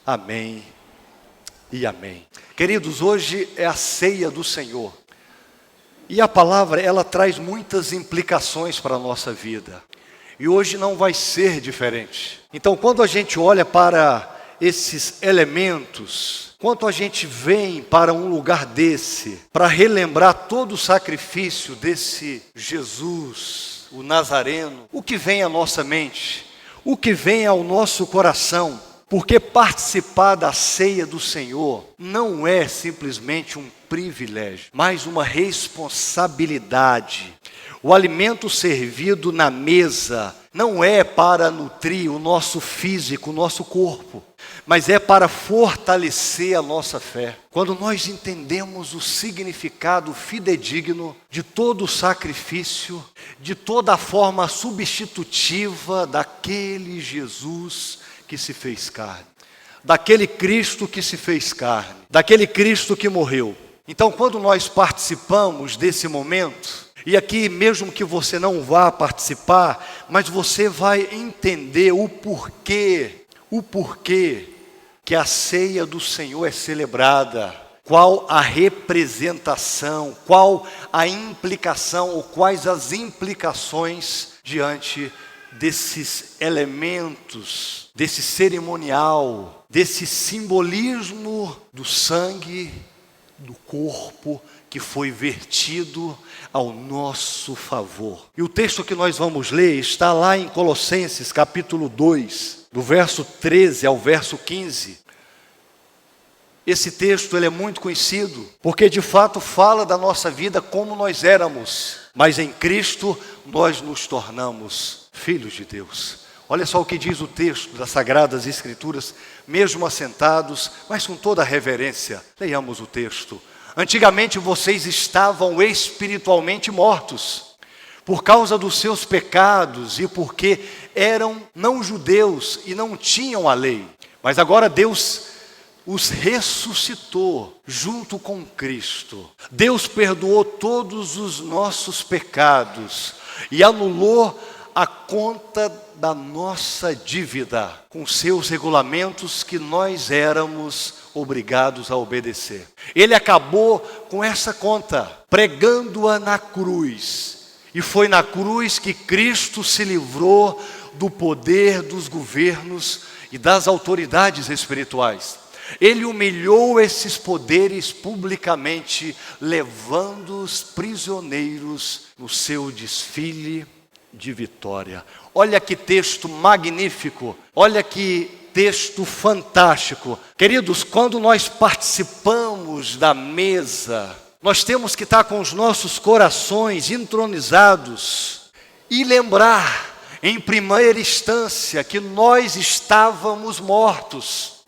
Amém e amém. Queridos, hoje é a ceia do Senhor. E a palavra, ela traz muitas implicações para a nossa vida. E hoje não vai ser diferente. Então, quando a gente olha para esses elementos, quando a gente vem para um lugar desse, para relembrar todo o sacrifício desse Jesus, o Nazareno, o que vem à nossa mente? O que vem ao nosso coração? Porque participar da ceia do Senhor não é simplesmente um privilégio, mas uma responsabilidade. O alimento servido na mesa não é para nutrir o nosso físico, o nosso corpo, mas é para fortalecer a nossa fé. Quando nós entendemos o significado fidedigno de todo o sacrifício, de toda a forma substitutiva daquele Jesus que se fez carne, daquele Cristo que se fez carne, daquele Cristo que morreu. Então, quando nós participamos desse momento, e aqui mesmo que você não vá participar, mas você vai entender o porquê que a ceia do Senhor é celebrada, qual a representação, qual a implicação, ou quais as implicações diante desses elementos, desse cerimonial, desse simbolismo do sangue, do corpo que foi vertido ao nosso favor. E o texto que nós vamos ler está lá em Colossenses capítulo 2, do verso 13 ao verso 15. Esse texto ele é muito conhecido, porque de fato fala da nossa vida como nós éramos, mas em Cristo nós nos tornamos filhos de Deus. Olha só o que diz o texto das Sagradas Escrituras, mesmo assentados, mas com toda a reverência. Leiamos o texto. Antigamente vocês estavam espiritualmente mortos, por causa dos seus pecados e porque eram não judeus e não tinham a lei. Mas agora Deus os ressuscitou junto com Cristo. Deus perdoou todos os nossos pecados e anulou a conta da nossa dívida com seus regulamentos que nós éramos obrigados a obedecer. Ele acabou com essa conta, pregando-a na cruz. E foi na cruz que Cristo se livrou do poder dos governos e das autoridades espirituais. Ele humilhou esses poderes publicamente, levando os prisioneiros no seu desfile de vitória. Olha que texto magnífico, olha que texto fantástico. Queridos, quando nós participamos da mesa, nós temos que estar com os nossos corações entronizados e lembrar, em primeira instância, que nós estávamos mortos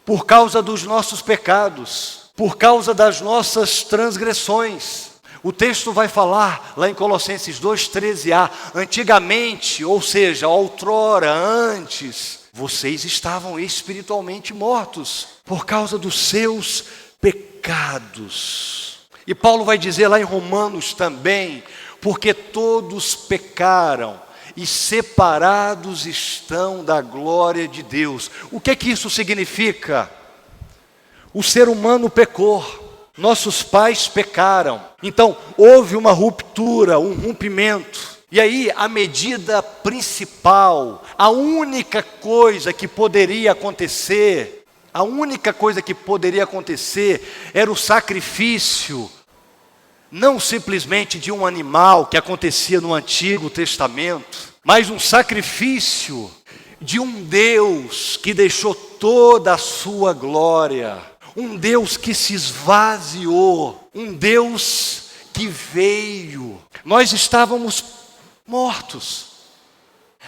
por causa dos nossos pecados, por causa das nossas transgressões. O texto vai falar lá em Colossenses 2:13a, antigamente, ou seja, outrora, antes, vocês estavam espiritualmente mortos por causa dos seus pecados. E Paulo vai dizer lá em Romanos também, porque todos pecaram e separados estão da glória de Deus. O que é que isso significa? O ser humano pecou. Nossos pais pecaram, então houve uma ruptura, um rompimento. E aí a medida principal, a única coisa que poderia acontecer era o sacrifício, não simplesmente de um animal que acontecia no Antigo Testamento, mas um sacrifício de um Deus que deixou toda a sua glória. Um Deus que se esvaziou, um Deus que veio. Nós estávamos mortos.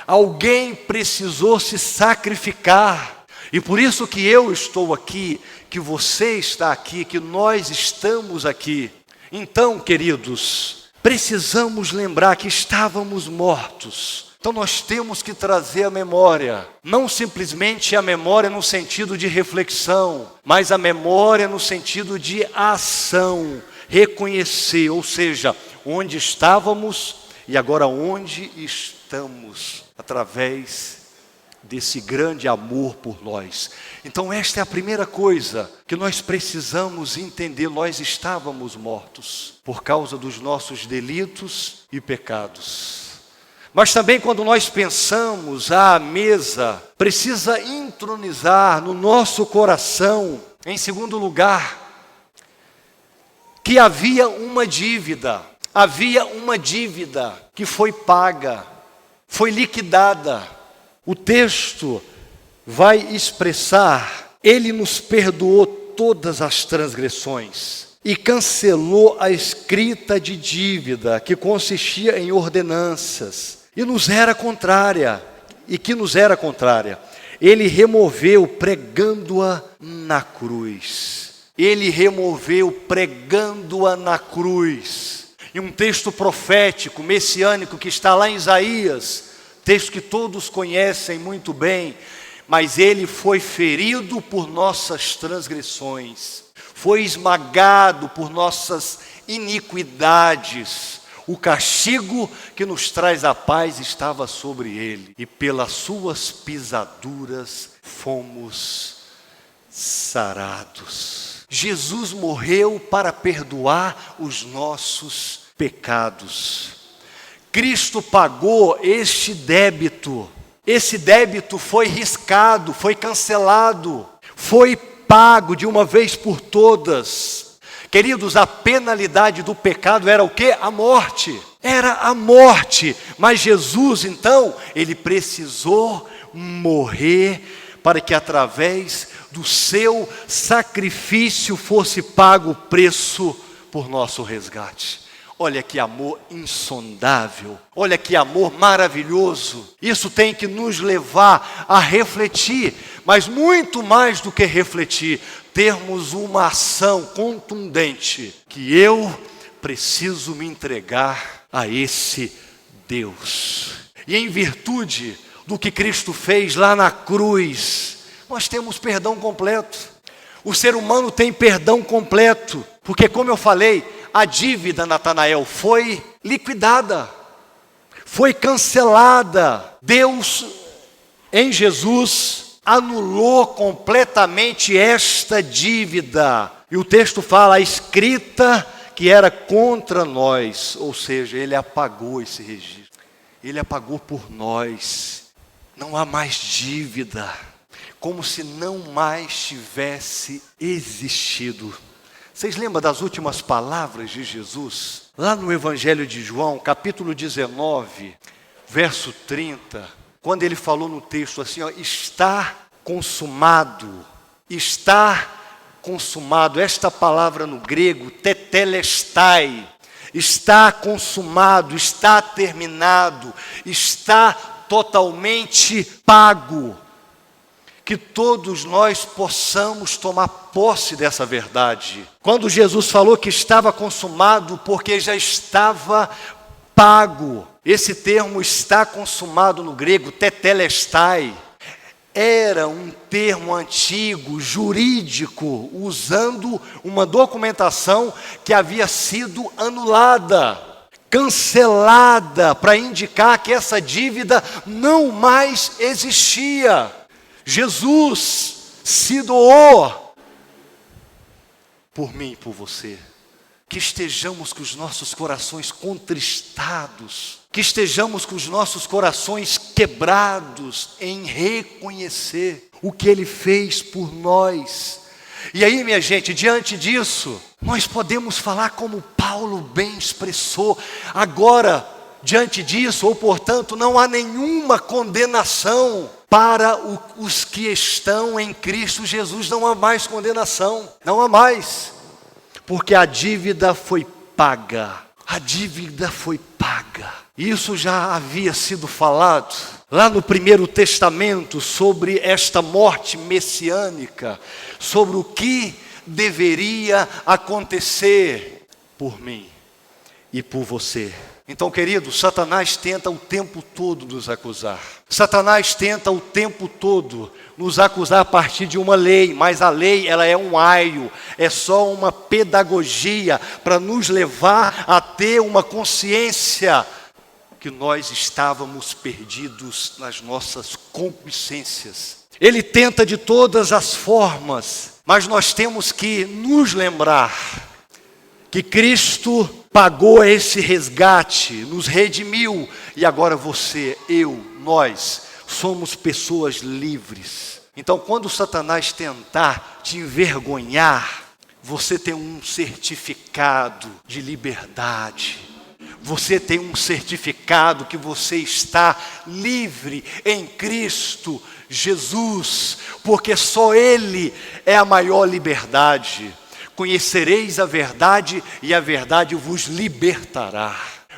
Alguém precisou se sacrificar. E por isso que eu estou aqui, que você está aqui, que nós estamos aqui. Então, queridos, precisamos lembrar que estávamos mortos. Então nós temos que trazer a memória, não simplesmente a memória no sentido de reflexão, mas a memória no sentido de ação, reconhecer, ou seja, onde estávamos e agora onde estamos, através desse grande amor por nós. Então esta é a primeira coisa que nós precisamos entender. Nós estávamos mortos por causa dos nossos delitos e pecados. Mas também quando nós pensamos à mesa, precisa entronizar no nosso coração, em segundo lugar, que havia uma dívida que foi paga, foi liquidada. O texto vai expressar: Ele nos perdoou todas as transgressões e cancelou a escrita de dívida que consistia em ordenanças e nos era contrária, Ele removeu pregando-a na cruz. E um texto profético, messiânico, que está lá em Isaías, texto que todos conhecem muito bem, mas ele foi ferido por nossas transgressões, foi esmagado por nossas iniquidades. O castigo que nos traz a paz estava sobre ele, e pelas suas pisaduras fomos sarados. Jesus morreu para perdoar os nossos pecados. Cristo pagou este débito. Esse débito foi riscado, foi cancelado, foi pago de uma vez por todas. Queridos, a penalidade do pecado era o quê? A morte. Era a morte. Mas Jesus, então, ele precisou morrer para que através do seu sacrifício fosse pago o preço por nosso resgate. Olha que amor insondável, olha que amor maravilhoso. Isso tem que nos levar a refletir, mas muito mais do que refletir, termos uma ação contundente, que eu preciso me entregar a esse Deus. E em virtude do que Cristo fez lá na cruz, nós temos perdão completo. O ser humano tem perdão completo, porque como eu falei, a dívida, Natanael, foi liquidada, foi cancelada. Deus, em Jesus, anulou completamente esta dívida. E o texto fala, a escrita que era contra nós, ou seja, ele apagou esse registro. Ele apagou por nós. Não há mais dívida, como se não mais tivesse existido. Vocês lembram das últimas palavras de Jesus? Lá no Evangelho de João, capítulo 19, verso 30, quando ele falou no texto assim, ó, está consumado. Esta palavra no grego, tetelestai, está consumado, está terminado, está totalmente pago. Que todos nós possamos tomar posse dessa verdade. Quando Jesus falou que estava consumado, porque já estava pago. Esse termo está consumado no grego, tetelestai, era um termo antigo, jurídico, usando uma documentação que havia sido anulada, cancelada, para indicar que essa dívida não mais existia. Jesus se doou por mim e por você. Que estejamos com os nossos corações contristados, que estejamos com os nossos corações quebrados em reconhecer o que Ele fez por nós. E aí, minha gente, diante disso, nós podemos falar como Paulo bem expressou. Agora, diante disso, ou portanto, não há nenhuma condenação para os que estão em Cristo Jesus. Não há mais condenação, não há mais, porque a dívida foi paga. A dívida foi paga. Isso já havia sido falado lá no Primeiro Testamento sobre esta morte messiânica, sobre o que deveria acontecer por mim e por você. Então, querido, Satanás tenta o tempo todo nos acusar. Satanás tenta o tempo todo nos acusar a partir de uma lei, mas a lei, ela é um aio, é só uma pedagogia para nos levar a ter uma consciência que nós estávamos perdidos nas nossas concupiscências. Ele tenta de todas as formas, mas nós temos que nos lembrar que Cristo pagou esse resgate, nos redimiu, e agora você, eu, nós, somos pessoas livres. Então, quando Satanás tentar te envergonhar, você tem um certificado de liberdade. Você tem um certificado que você está livre em Cristo Jesus, porque só Ele é a maior liberdade. Conhecereis a verdade e a verdade vos libertará.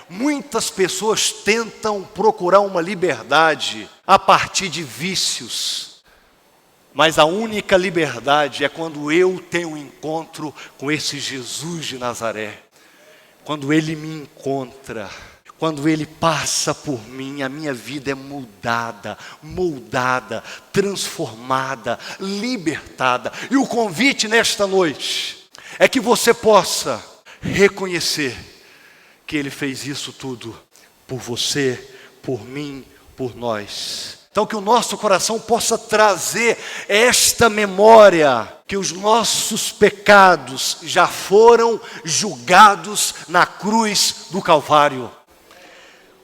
Muitas pessoas tentam procurar uma liberdade a partir de vícios, mas a única liberdade é quando eu tenho um encontro com esse Jesus de Nazaré. Quando Ele me encontra, quando Ele passa por mim, a minha vida é moldada, transformada, libertada. E o convite nesta noite é que você possa reconhecer que Ele fez isso tudo por você, por mim, por nós. Então que o nosso coração possa trazer esta memória, que os nossos pecados já foram julgados na cruz do Calvário.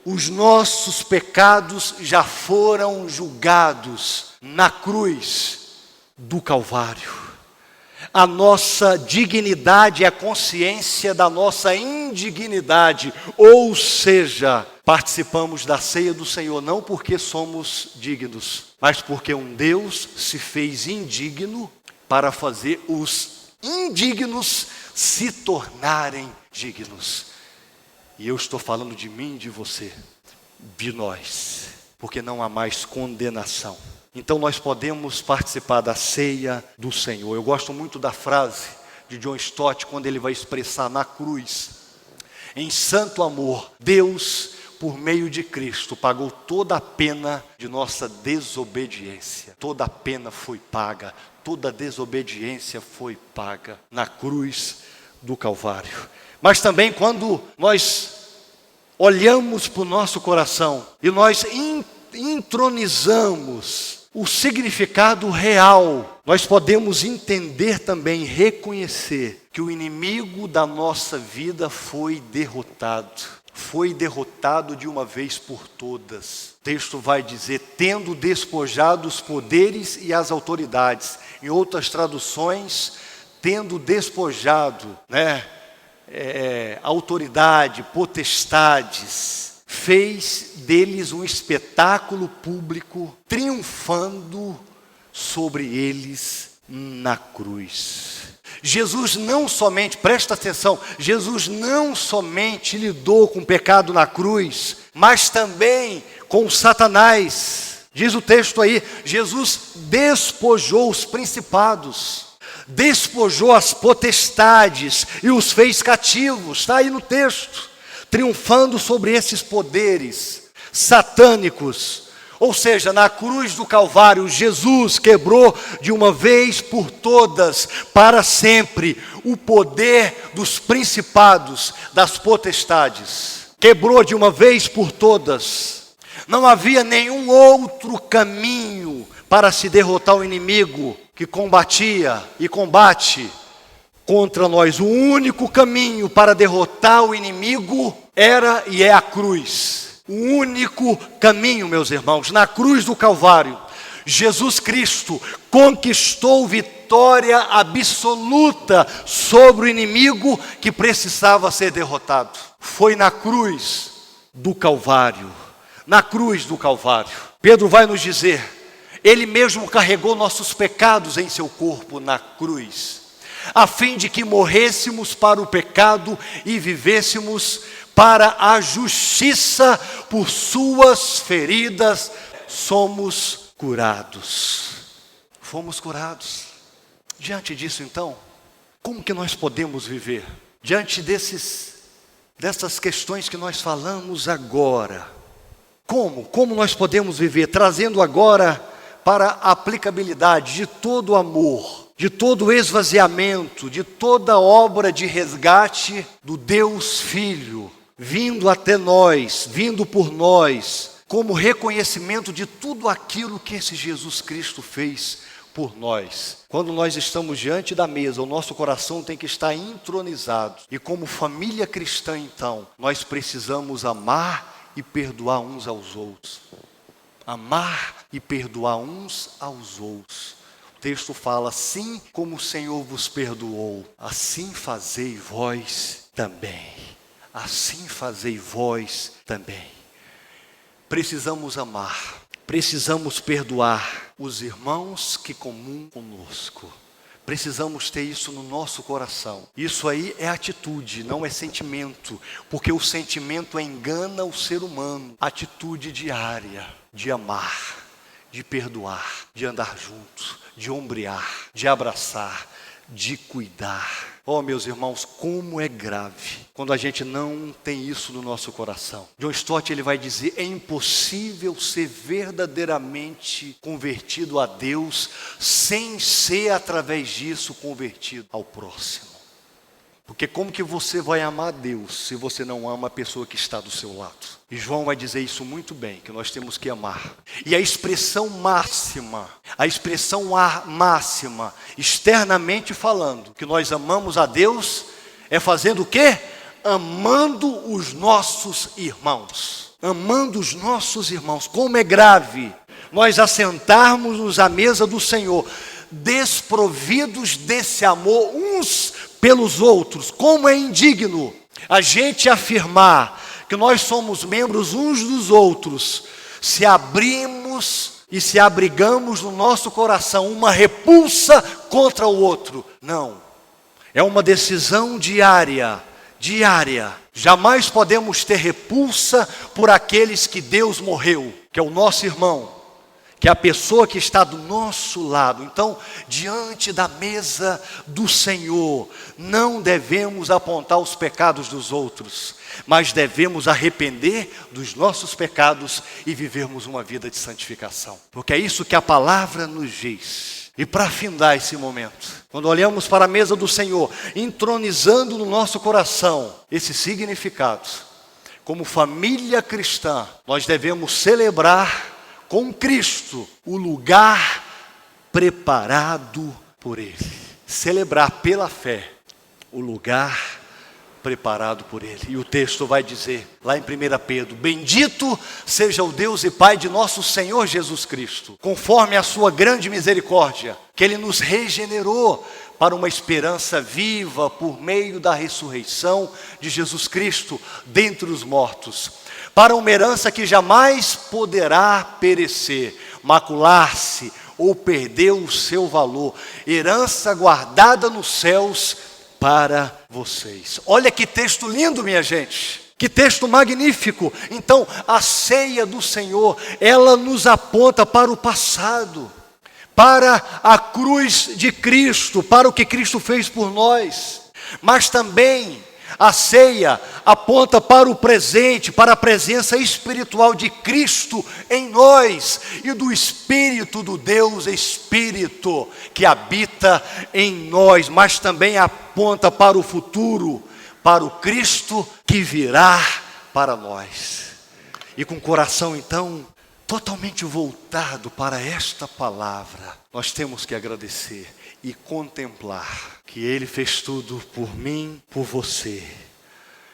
Os nossos pecados já foram julgados na cruz do Calvário. A nossa dignidade é a consciência da nossa indignidade, ou seja, participamos da ceia do Senhor não porque somos dignos, mas porque um Deus se fez indigno para fazer os indignos se tornarem dignos. E eu estou falando de mim e de você, de nós, porque não há mais condenação. Então nós podemos participar da ceia do Senhor. Eu gosto muito da frase de John Stott, quando ele vai expressar na cruz: em santo amor, Deus, por meio de Cristo, pagou toda a pena de nossa desobediência. Toda a pena foi paga, toda a desobediência foi paga na cruz do Calvário. Mas também quando nós olhamos para o nosso coração e nós intronizamos o significado real, nós podemos entender também, reconhecer que o inimigo da nossa vida foi derrotado. Foi derrotado de uma vez por todas. O texto vai dizer, tendo despojado os poderes e as autoridades. Em outras traduções, tendo despojado, autoridade, potestades, fez deles um espetáculo público, triunfando sobre eles na cruz. Jesus não somente, presta atenção, Jesus não somente lidou com o pecado na cruz, mas também com Satanás. Diz o texto aí, Jesus despojou os principados, despojou as potestades e os fez cativos, está aí no texto, triunfando sobre esses poderes satânicos. Ou seja, na cruz do Calvário, Jesus quebrou de uma vez por todas, para sempre, o poder dos principados, das potestades. Quebrou de uma vez por todas. Não havia nenhum outro caminho para se derrotar o inimigo que combatia e combate contra nós. O único caminho para derrotar o inimigo era e é a cruz. O único caminho, meus irmãos, na cruz do Calvário, Jesus Cristo conquistou vitória absoluta sobre o inimigo que precisava ser derrotado. Foi na cruz do Calvário, na cruz do Calvário. Pedro vai nos dizer, Ele mesmo carregou nossos pecados em seu corpo na cruz, a fim de que morrêssemos para o pecado e vivêssemos para a justiça. Por suas feridas somos curados. Fomos curados. Diante disso, então, como que nós podemos viver? Diante dessas questões que nós falamos agora. Como nós podemos viver? Trazendo agora para a aplicabilidade de todo o amor, de todo o esvaziamento, de toda obra de resgate do Deus Filho, vindo até nós, vindo por nós, como reconhecimento de tudo aquilo que esse Jesus Cristo fez por nós. Quando nós estamos diante da mesa, o nosso coração tem que estar entronizado. E como família cristã, então, nós precisamos amar e perdoar uns aos outros. Amar e perdoar uns aos outros. O texto fala, assim como o Senhor vos perdoou, assim fazei vós também. Assim fazei vós também. Precisamos amar, precisamos perdoar os irmãos que comungam conosco. Precisamos ter isso no nosso coração. Isso aí é atitude, não é sentimento, porque o sentimento engana o ser humano. Atitude diária de amar, de perdoar, de andar junto, de ombrear, de abraçar, de cuidar. Oh, meus irmãos, como é grave quando a gente não tem isso no nosso coração. John Stott, ele vai dizer, é impossível ser verdadeiramente convertido a Deus sem ser, através disso, convertido ao próximo. Porque como que você vai amar a Deus se você não ama a pessoa que está do seu lado? E João vai dizer isso muito bem, que nós temos que amar. E a expressão máxima, externamente falando, que nós amamos a Deus, é fazendo o quê? Amando os nossos irmãos. Amando os nossos irmãos. Como é grave nós assentarmos-nos à mesa do Senhor, desprovidos desse amor uns pelos outros. Como é indigno a gente afirmar que nós somos membros uns dos outros, se abrimos e se abrigamos no nosso coração uma repulsa contra o outro. Não, é uma decisão diária. Jamais podemos ter repulsa por aqueles que Deus morreu, que é o nosso irmão, que é a pessoa que está do nosso lado. Então, diante da mesa do Senhor, não devemos apontar os pecados dos outros, mas devemos arrepender dos nossos pecados e vivermos uma vida de santificação. Porque é isso que a palavra nos diz. E para findar esse momento, quando olhamos para a mesa do Senhor, entronizando no nosso coração esse significado, como família cristã, nós devemos celebrar com Cristo o lugar preparado por Ele. Celebrar pela fé o lugar preparado por Ele. E o texto vai dizer, lá em 1 Pedro, bendito seja o Deus e Pai de nosso Senhor Jesus Cristo, conforme a sua grande misericórdia, que Ele nos regenerou para uma esperança viva por meio da ressurreição de Jesus Cristo dentre os mortos, para uma herança que jamais poderá perecer, macular-se ou perder o seu valor, herança guardada nos céus para vocês. Olha que texto lindo, minha gente, que texto magnífico. Então, a ceia do Senhor, ela nos aponta para o passado, para a cruz de Cristo, para o que Cristo fez por nós, mas também a ceia aponta para o presente, para a presença espiritual de Cristo em nós e do Espírito do Deus Espírito que habita em nós, mas também aponta para o futuro, para o Cristo que virá para nós. E com o coração então totalmente voltado para esta palavra, nós temos que agradecer e contemplar que Ele fez tudo por mim, por você.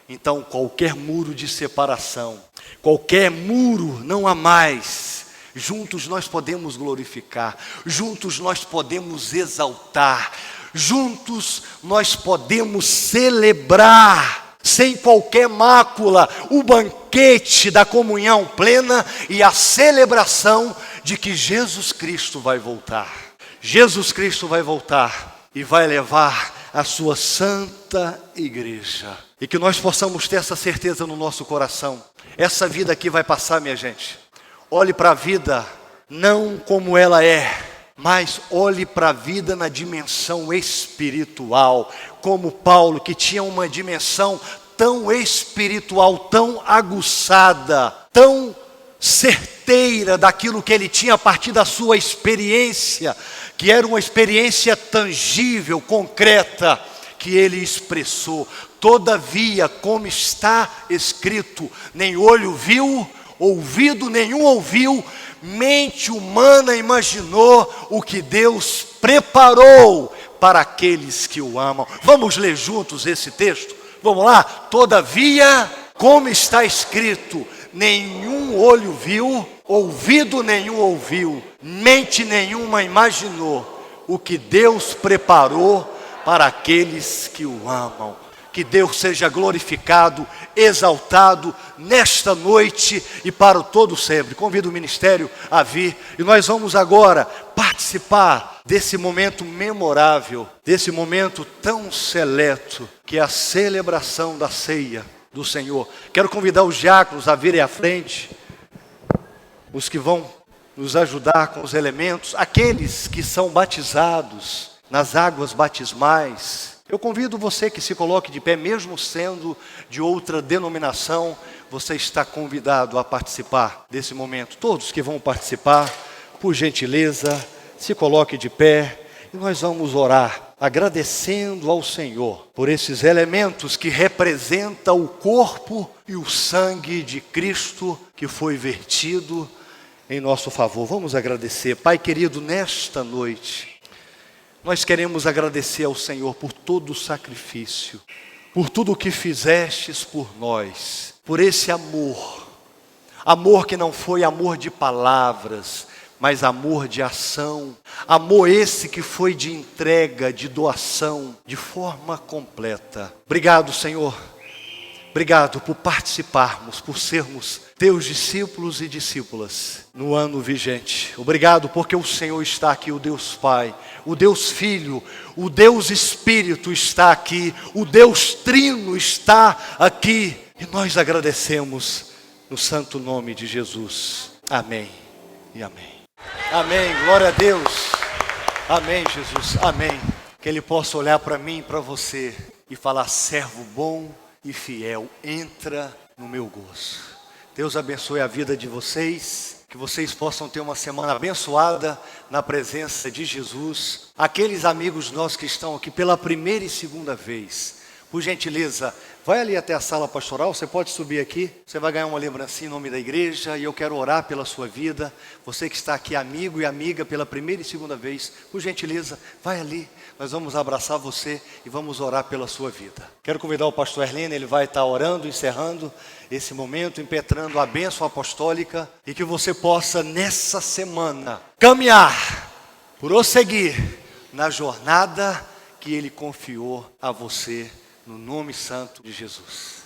Então qualquer muro de separação, qualquer muro não há mais. Juntos nós podemos glorificar, juntos nós podemos exaltar, juntos nós podemos celebrar, sem qualquer mácula, o banquete da comunhão plena e a celebração de que Jesus Cristo vai voltar. Jesus Cristo vai voltar e vai levar a sua santa igreja. E que nós possamos ter essa certeza no nosso coração. Essa vida aqui vai passar, minha gente. Olhe para a vida não como ela é, mas olhe para a vida na dimensão espiritual. Como Paulo, que tinha uma dimensão tão espiritual, tão aguçada, tão certeira daquilo que ele tinha a partir da sua experiência, que era uma experiência tangível, concreta, que ele expressou. Todavia, como está escrito, nem olho viu, ouvido nenhum ouviu, mente humana imaginou o que Deus preparou para aqueles que o amam. Vamos ler juntos esse texto? Vamos lá? Todavia, como está escrito, nenhum olho viu, ouvido nenhum ouviu, mente nenhuma imaginou o que Deus preparou para aqueles que o amam. Que Deus seja glorificado, exaltado nesta noite e para o todo sempre. Convido o ministério a vir e nós vamos agora participar desse momento memorável, desse momento tão seleto, que é a celebração da ceia do Senhor. Quero convidar os diáconos a virem à frente, os que vão nos ajudar com os elementos, aqueles que são batizados nas águas batismais. Eu convido você que se coloque de pé, mesmo sendo de outra denominação, você está convidado a participar desse momento. Todos que vão participar, por gentileza, se coloque de pé e nós vamos orar, agradecendo ao Senhor por esses elementos que representam o corpo e o sangue de Cristo que foi vertido em nosso favor. Vamos agradecer. Pai querido, nesta noite, nós queremos agradecer ao Senhor por todo o sacrifício, por tudo o que fizestes por nós, por esse amor, amor que não foi amor de palavras, mas amor de ação, amor esse que foi de entrega, de doação, de forma completa. Obrigado, Senhor, obrigado por participarmos, por sermos teus discípulos e discípulas no ano vigente. Obrigado porque o Senhor está aqui, o Deus Pai, o Deus Filho, o Deus Espírito está aqui, o Deus Trino está aqui. E nós agradecemos no santo nome de Jesus. Amém e amém. Amém, glória a Deus. Amém, Jesus, amém. Que Ele possa olhar para mim e para você e falar: servo bom e fiel, entra no meu gozo. Deus abençoe a vida de vocês, que vocês possam ter uma semana abençoada na presença de Jesus. Aqueles amigos nossos que estão aqui pela primeira e segunda vez, por gentileza, vai ali até a sala pastoral, você pode subir aqui, você vai ganhar uma lembrancinha em nome da igreja e eu quero orar pela sua vida. Você que está aqui, amigo e amiga, pela primeira e segunda vez, por gentileza, vai ali, nós vamos abraçar você e vamos orar pela sua vida. Quero convidar o pastor Erlene, ele vai estar orando, encerrando esse momento, impetrando a bênção apostólica e que você possa nessa semana caminhar, prosseguir na jornada que Ele confiou a você, no nome santo de Jesus.